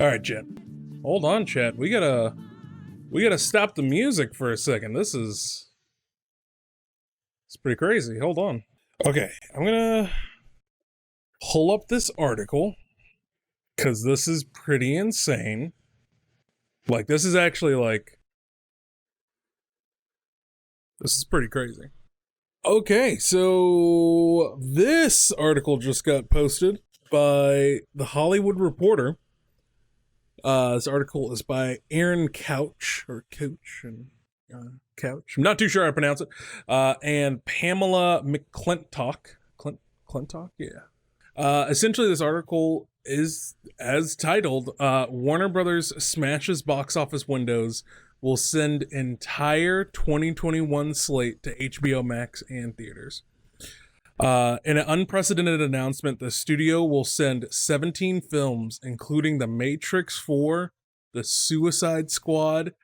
All right, Chet. Hold on, Chet. We gotta stop the music for a second. It's pretty crazy. Hold on. Okay, I'm gonna pull up this article because this is pretty insane. Like, this is actually this is pretty crazy. Okay, so this article just got posted by The Hollywood Reporter. This article is by Aaron Couch, or Couch, and Couch. I'm not too sure how to pronounce it. And Pamela McClintock. Clintock? Yeah. Essentially, this article is as titled, Warner Brothers smashes box office windows, will send entire 2021 slate to HBO Max and theaters. In an unprecedented announcement, the studio will send 17 films, including The Matrix 4, The Suicide Squad,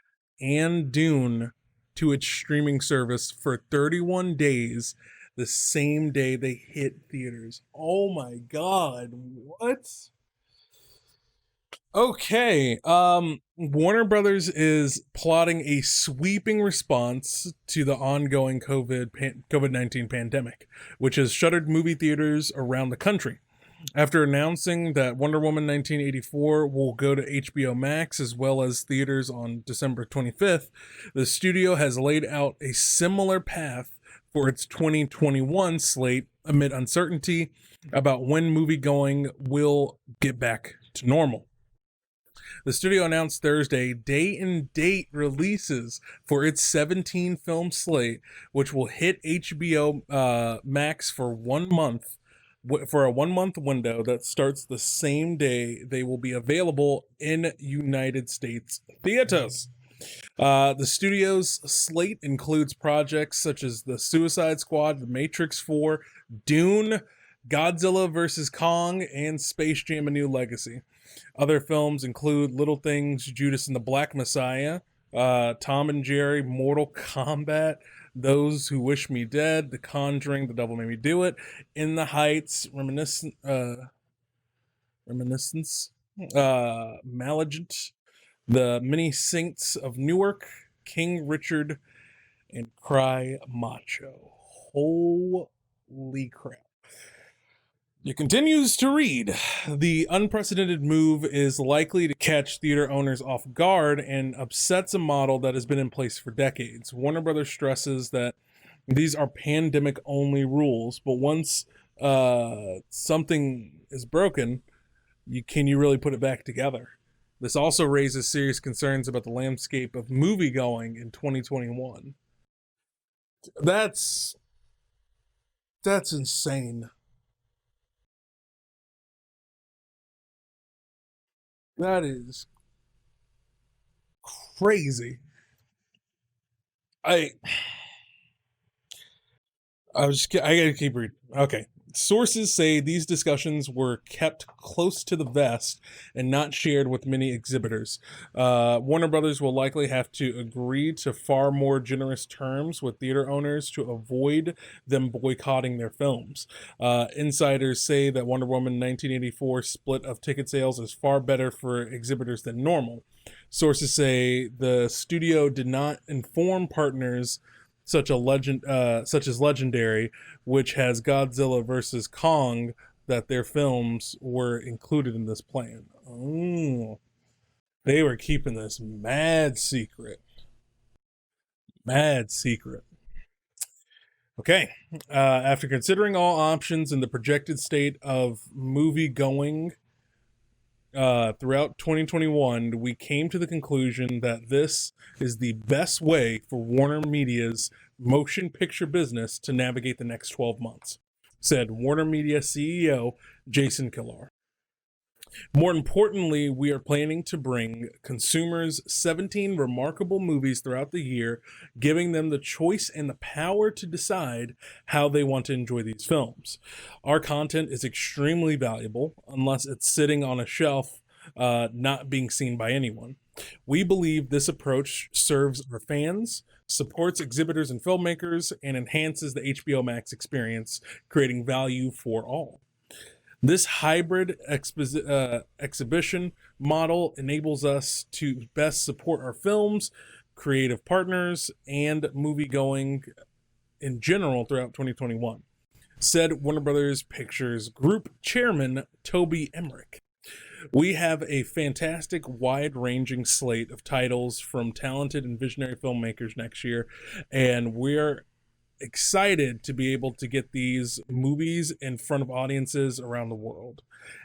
and Dune, to its streaming service for 31 days, the same day they hit theaters. Oh my god, what? Okay, Warner Brothers is plotting a sweeping response to the ongoing COVID-19 pandemic, which has shuttered movie theaters around the country. After announcing that Wonder Woman 1984 will go to HBO Max as well as theaters on December 25th, the studio has laid out a similar path for its 2021 slate amid uncertainty about when moviegoing will get back to normal. The studio announced Thursday day and date releases for its 17 film slate, which will hit HBO Max for 1 month, for a 1 month window that starts the same day they will be available in United States theaters. The studio's slate includes projects such as The Suicide Squad, The Matrix 4, Dune, Godzilla vs. Kong, and Space Jam: A New Legacy. Other films include Little Things, Judas and the Black Messiah, Tom and Jerry, Mortal Kombat, Those Who Wish Me Dead, The Conjuring, The Devil Made Me Do It, In the Heights, Reminiscence, Malignant, The Many Saints of Newark, King Richard, and Cry Macho. Holy crap. It continues to read, the unprecedented move is likely to catch theater owners off guard and upsets a model that has been in place for decades. Warner Brothers stresses that these are pandemic-only rules, but once something is broken, can you really put it back together? This also raises serious concerns about the landscape of movie-going in 2021. That's insane. That is crazy. I gotta keep reading. Okay. Sources say these discussions were kept close to the vest and not shared with many exhibitors. Warner Brothers will likely have to agree to far more generous terms with theater owners to avoid them boycotting their films. Insiders say that Wonder Woman 1984 split of ticket sales is far better for exhibitors than normal. Sources say the studio did not inform partners such as Legendary, which has Godzilla versus Kong, that their films were included in this plan. Oh, they were keeping this mad secret. Mad secret. Okay. After considering all options and the projected state of movie going throughout 2021, we came to the conclusion that this is the best way for Warner Media's motion picture business to navigate the next 12 months, said Warner Media CEO Jason Kilar. More importantly, we are planning to bring consumers 17 remarkable movies throughout the year, giving them the choice and the power to decide how they want to enjoy these films. Our content is extremely valuable unless it's sitting on a shelf, not being seen by anyone. We believe this approach serves our fans, supports exhibitors and filmmakers, and enhances the HBO Max experience, creating value for all. This hybrid exhibition model enables us to best support our films, creative partners, and movie going in general throughout 2021, said Warner Brothers Pictures Group Chairman Toby Emmerich. We have a fantastic, wide ranging slate of titles from talented and visionary filmmakers next year, and we're excited to be able to get these movies in front of audiences around the world.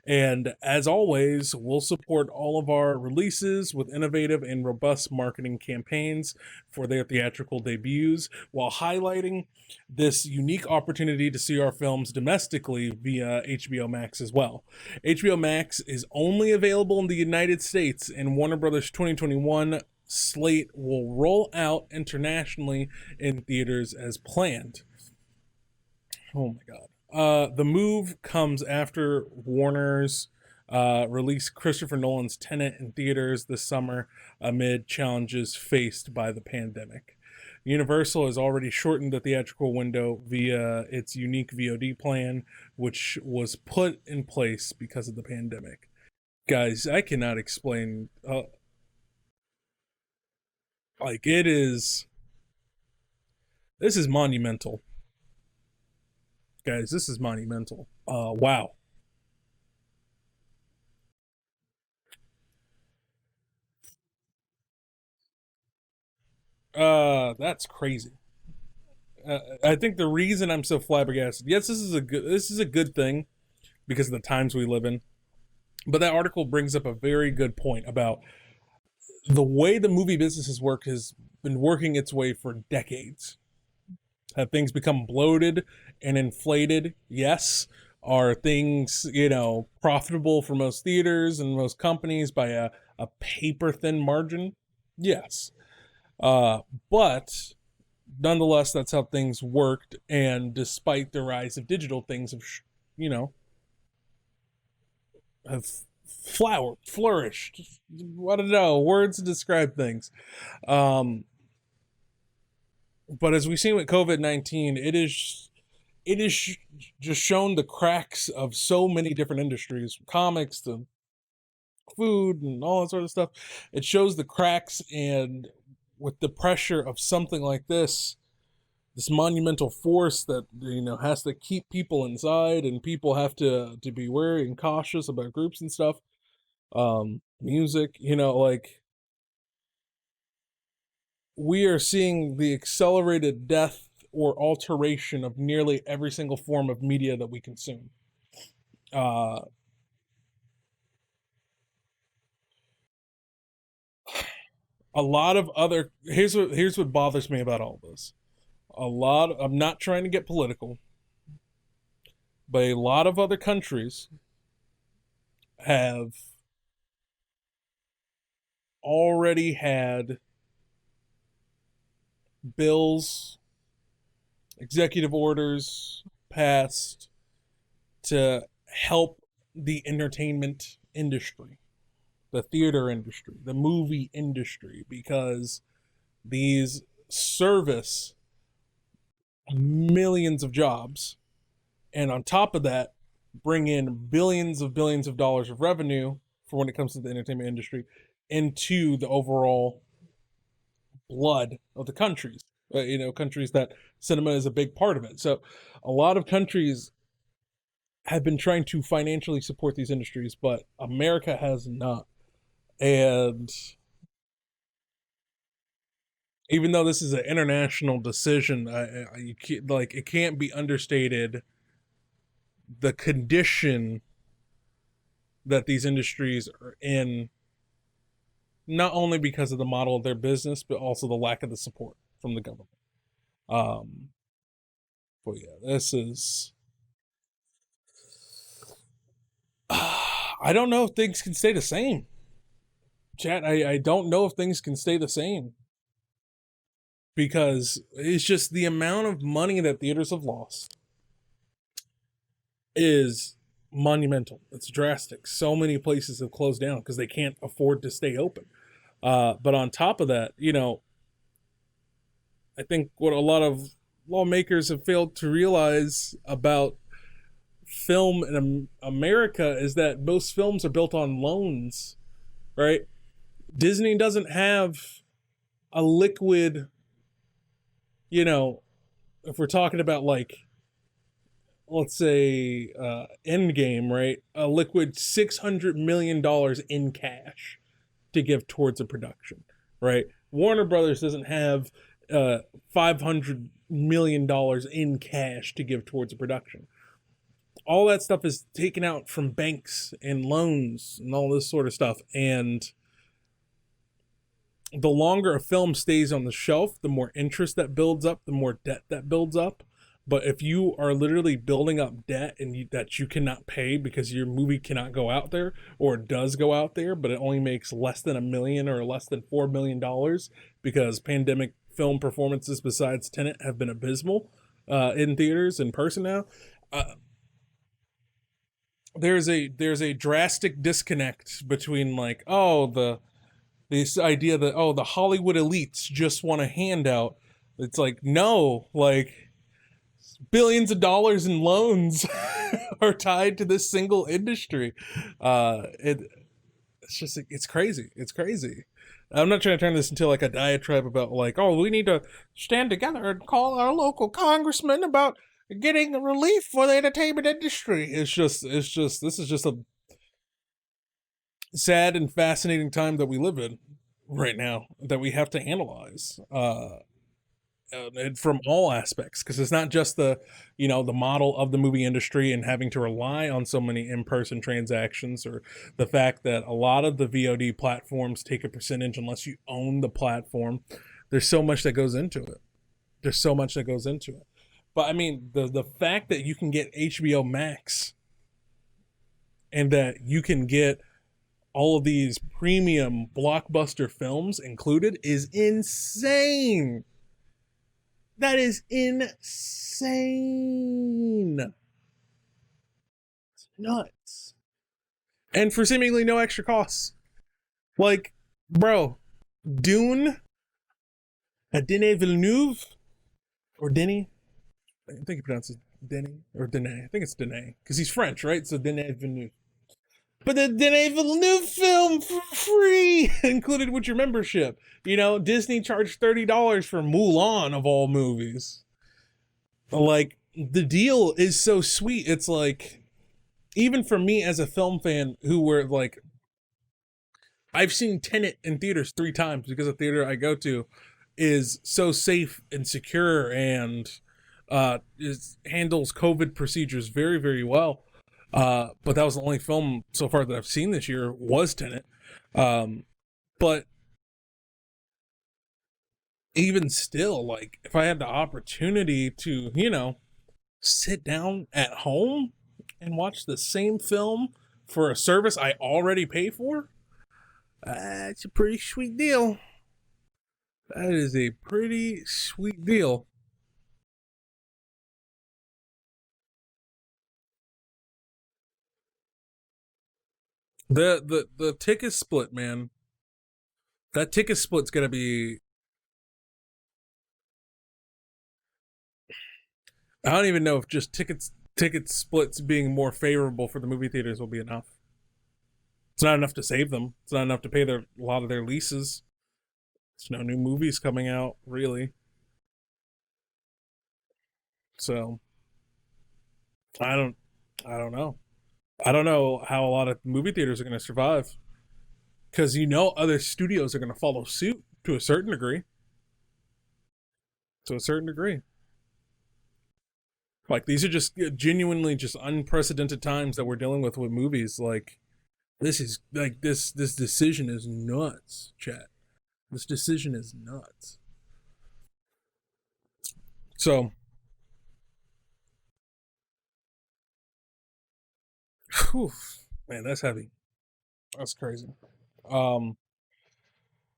And as always, we'll support all of our releases with innovative and robust marketing campaigns for their theatrical debuts, while highlighting this unique opportunity to see our films domestically via HBO Max as well. HBO Max is only available in the United States, and Warner Brothers 2021 slate will roll out internationally in theaters as planned. Oh my god. The move comes after Warner's released Christopher Nolan's Tenet in theaters this summer amid challenges faced by the pandemic. Universal has already shortened the theatrical window via its unique VOD plan, which was put in place because of the pandemic. Guys, I cannot explain. Like, it is. This is monumental. Guys, this is monumental. Wow. That's crazy. I think the reason I'm so flabbergasted, yes, this is a good thing because of the times we live in. But that article brings up a very good point about the way the movie business has been working its way for decades. Have things become bloated and inflated? Yes. Are things, profitable for most theaters and most companies by a paper thin margin? Yes. Uh, but nonetheless, that's how things worked. And despite the rise of digital, things have, you know, have flowered, flourished. I don't know, words to describe things. Um, but as we've seen with COVID-19, it is just shown the cracks of so many different industries, comics to food and all that sort of stuff. It shows the cracks, and with the pressure of something like this monumental force that has to keep people inside, and people have to be wary and cautious about groups and stuff. Music, like, we are seeing the accelerated death or alteration of nearly every single form of media that we consume. Uh, a lot of other here's what bothers me about all this. I'm not trying to get political, but a lot of other countries have already had bills, executive orders passed to help the entertainment industry, the theater industry, the movie industry, because these service millions of jobs, and on top of that, bring in billions of dollars of revenue for when it comes to the entertainment industry into the overall blood of the countries. Countries that cinema is a big part of it. So, a lot of countries have been trying to financially support these industries, but America has not. And even though this is an international decision, you can't, like, it can't be understated the condition that these industries are in, not only because of the model of their business, but also the lack of the support from the government. Um, but yeah, this is. I don't know if things can stay the same. Chat, I don't know if things can stay the same, because it's just the amount of money that theaters have lost is monumental. It's drastic. So many places have closed down because they can't afford to stay open. But on top of that, I think what a lot of lawmakers have failed to realize about film in America is that most films are built on loans right? Disney doesn't have a liquid, you know, if we're talking about like, let's say Endgame, right? A liquid $600 million in cash to give towards a production, right? Warner Brothers doesn't have $500 million in cash to give towards a production. All that stuff is taken out from banks and loans and all this sort of stuff. And the longer a film stays on the shelf, the more interest that builds up, the more debt that builds up. But if you are literally building up debt and that you cannot pay because your movie cannot go out there, or it does go out there, but it only makes less than $1 million or less than $4 million because pandemic film performances besides Tenet have been abysmal in theaters in person now. There's a drastic disconnect between like, oh, this idea that, oh, the Hollywood elites just want a handout. It's like, no, like billions of dollars in loans are tied to this single industry. It's just, it's crazy. It's crazy. I'm not trying to turn this into like a diatribe about like, oh, we need to stand together and call our local congressman about getting relief for the entertainment industry. This is just a sad and fascinating time that we live in right now that we have to analyze and from all aspects, because it's not just the model of the movie industry and having to rely on so many in-person transactions, or the fact that a lot of the VOD platforms take a percentage unless you own the platform. There's so much that goes into it. But I mean, the fact that you can get HBO Max and that you can get all of these premium blockbuster films included is insane. That is insane. It's nuts. And for seemingly no extra costs. Like, bro, Dune, Denis Villeneuve, or Denny, I think he pronounces Denny, or Denis. I think it's Denis, because he's French, right? So Denis Villeneuve. But the Denis Villeneuve film for free included with your membership. Disney charged $30 for Mulan of all movies. Like, the deal is so sweet. It's like, even for me as a film fan who were like, I've seen Tenet in theaters 3 times because the theater I go to is so safe and secure and handles COVID procedures very, very well. But that was the only film so far that I've seen this year was Tenet. But even still, like, if I had the opportunity to, sit down at home and watch the same film for a service I already pay for, it's a pretty sweet deal. That is a pretty sweet deal. The ticket split, man. That ticket split's gonna be. I don't even know if just ticket splits being more favorable for the movie theaters will be enough. It's not enough to save them. It's not enough to pay a lot of their leases. There's no new movies coming out, really. So I don't I don't know. I don't know how a lot of movie theaters are going to survive, because other studios are going to follow suit to a certain degree. To a certain degree. Like, these are just genuinely just unprecedented times that we're dealing with movies. Like, this is like this decision is nuts, chat. This decision is nuts. So, whew, man, that's heavy. That's crazy. Um,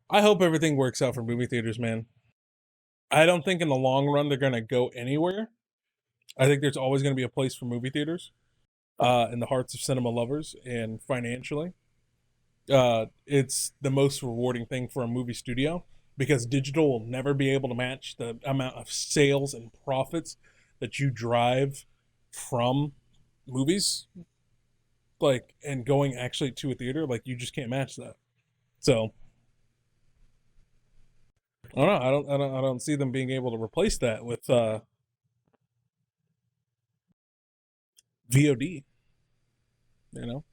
I hope everything works out for movie theaters, man. I don't think in the long run they're gonna go anywhere. I think there's always gonna be a place for movie theaters in the hearts of cinema lovers, and financially. It's the most rewarding thing for a movie studio, because digital will never be able to match the amount of sales and profits that you drive from movies, like, and going actually to a theater. Like, you just can't match that. So I don't know. I don't see them being able to replace that with VOD. You know.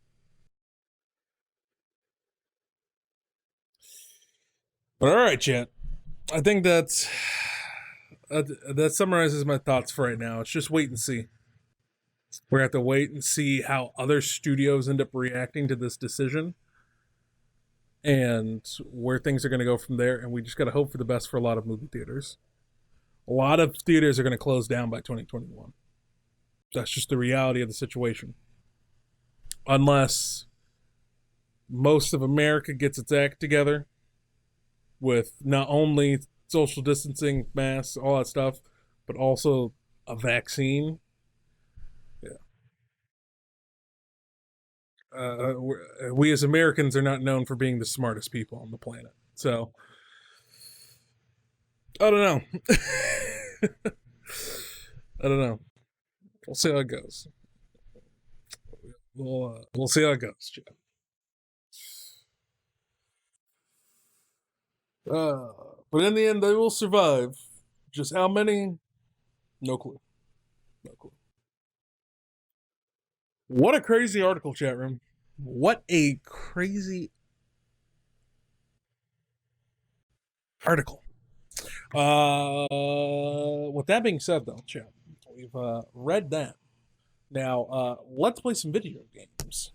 But all right, chat. I think that summarizes my thoughts for right now. It's just wait and see. We're gonna have to wait and see how other studios end up reacting to this decision and where things are going to go from there. And we just got to hope for the best for a lot of movie theaters. A lot of theaters are going to close down by 2021. That's just the reality of the situation. Unless most of America gets its act together with not only social distancing, masks, all that stuff, but also a vaccine. Yeah. We as Americans are not known for being the smartest people on the planet. So I don't know. I don't know. We'll see how it goes. We'll see how it goes, Jeff. Uh, but in the end, they will survive. Just how many? No clue. No clue. What a crazy article, chat room. What a crazy article. With that being said, though, chat, we've read that. Now, let's play some video games.